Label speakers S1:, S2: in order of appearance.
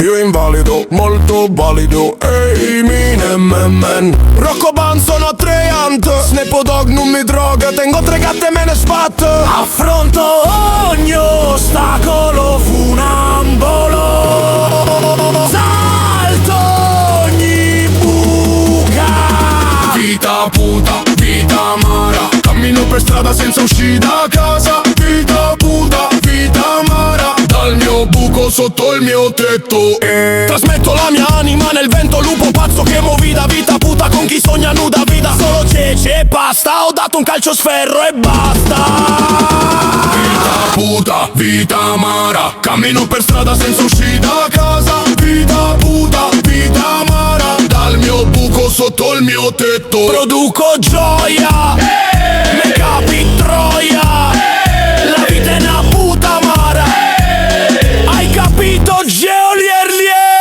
S1: Io invalido, molto valido, ehi Minemen. Rocco Ban sono attrayant, Snappo Dog non mi droga, tengo 3 gatte e me ne spat. Affronto ogni ostacolo funambolo, salto ogni buca. Vita puta, vita amara, cammino per strada senza uscire da casa. Vita puta, vita amara, dal mio buco sotto il mio tetto. Trasmetto la mia anima nel vento, lupo pazzo che muovi da vita puta con chi sogna nuda vita. Solo cece e pasta, ho dato un calcio sferro e basta. Vita puta, vita amara, cammino per strada senza uscire da casa. Vita puta, vita amara, dal mio buco sotto il mio tetto. Produco gioia, me capi troia, la vita è una puta amara. Hai capito, Geolier?